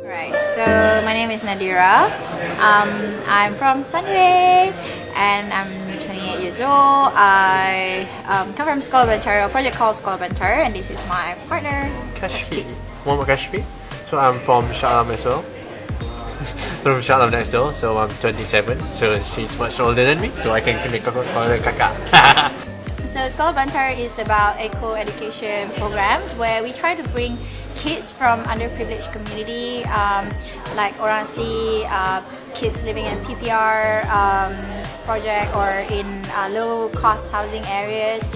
Right, so my name is Nadira. I'm from Sunway and I'm 28 years old. I come from School of Belantara, a project called School of Belantara, and this is my partner, Kashfi. Muhammad Kashfi. So I'm from Shah as well. From Shah next door, so I'm 27. So she's much older than me, so I can call her Kaka. So School of Belantara is about eco-education programs where we try to bring kids from underprivileged community, like orang asli, kids living in PPR project or in low-cost housing areas,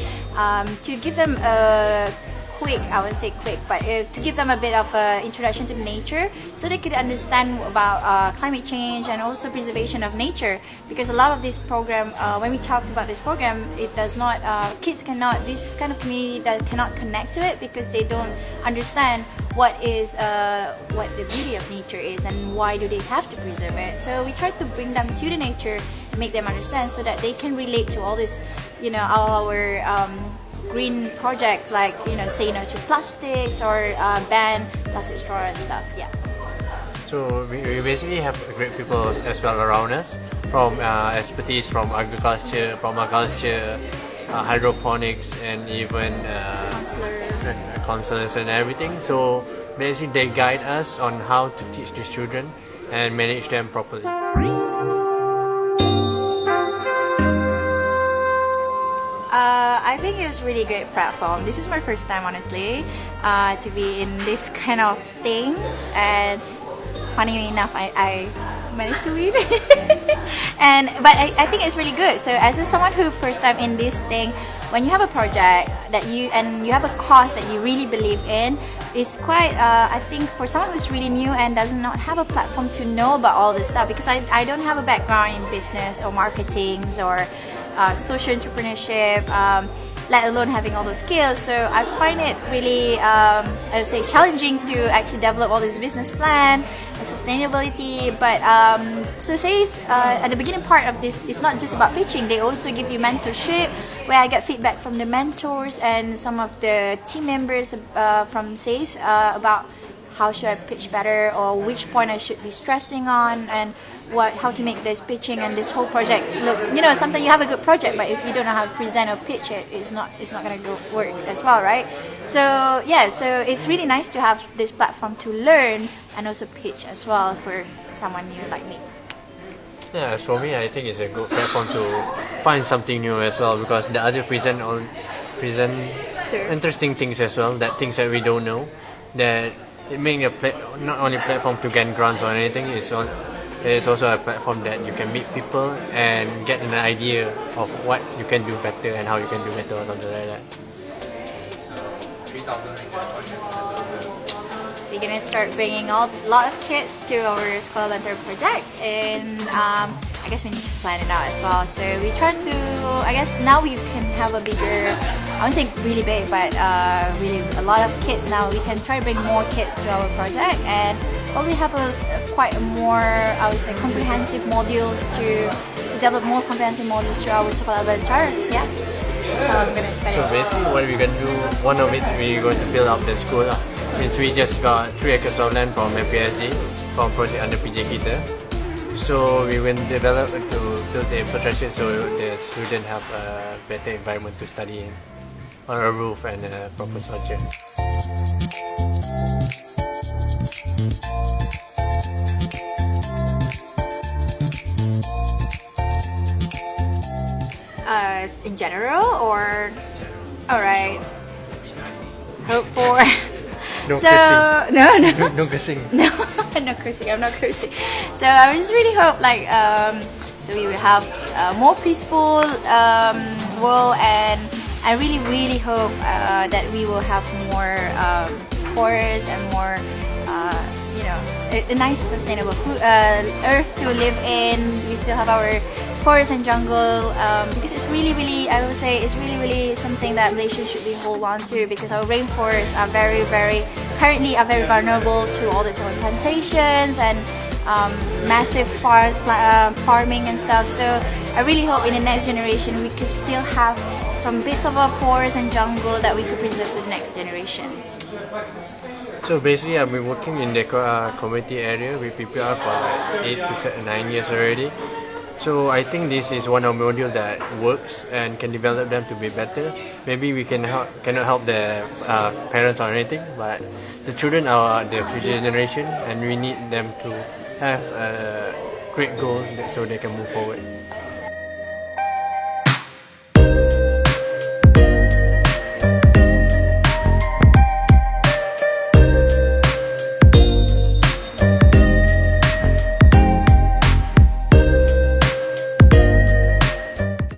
to give them a quick, I wouldn't say quick, but to give them a bit of an introduction to nature so they could understand about climate change and also preservation of nature. Because a lot of this program, when we talked about this program, it does not, kids cannot, this kind of community that cannot connect to it because they don't understand what the beauty of nature is and why do they have to preserve it. So we try to bring them to the nature and make them understand so that they can relate to all this, all our green projects like say no to plastics or ban plastic straw and stuff. Yeah. So we basically have great people as well around us, from expertise from agriculture, permaculture, hydroponics, and even counselors and everything. So basically they guide us on how to teach these children and manage them properly. I think it was a really great platform. This is my first time, honestly, to be in this kind of things, and funny enough, I managed to win. But I think it's really good. So as someone who first time in this thing, when you have a project that you have a cause that you really believe in, it's quite I think for someone who's really new and does not have a platform to know about all this stuff, because I don't have a background in business or marketing or social entrepreneurship, let alone having all those skills. So I find it really, I would say, challenging to actually develop all this business plan and sustainability. But so say at the beginning part of this, it's not just about pitching. They also give you mentorship, where I get feedback from the mentors and some of the team members from SAYS about how should I pitch better, or which point I should be stressing on, and how to make this pitching and this whole project looks. Sometimes you have a good project, but if you don't know how to present or pitch it, it's not gonna work as well, right? So yeah, so it's really nice to have this platform to learn and also pitch as well for someone new like me. Yeah, as for me, I think it's a good platform to find something new as well, because the other present interesting things as well, that things that we don't know, that it makes not only platform to get grants or anything, it's also a platform that you can meet people and get an idea of what you can do better and how you can do better or something like that. We're gonna start bringing a lot of kids to our School of Belantara project, and I guess we need to plan it out as well. So we try to, I guess now we can have a bigger, I wouldn't say really big, but really a lot of kids now. We can try to bring more kids to our project and probably have quite more, I would say, comprehensive modules to develop more comprehensive modules to our School of Belantara. Yeah. So I'm gonna spend it. So basically what we're gonna do, one of it, we're going to build up the school. Since we just got 3 acres of land from MPSG, from project under PJ kita. So we will develop to build the infrastructure so the students have a better environment to study in, on a roof and a proper structure. In general, or alright, hope for. No so cursing. no cursing. No cursing. I'm not cursing. So I just really hope so we will have a more peaceful world, and I really hope that we will have more forests and more a nice sustainable earth to live in. We still have our forest and jungle, because it's really, I would say, it's really something that Malaysia should be hold on to, because our rainforests are currently very vulnerable to all these plantations and massive farming and stuff. So I really hope in the next generation we could still have some bits of our forest and jungle that we could preserve for the next generation. So basically, I've been working in the community area with PPR for like 8 to 9 years already. So I think this is one of the modules that works and can develop them to be better. Maybe we cannot help the parents or anything, but the children are the future generation, and we need them to have a great goal so they can move forward.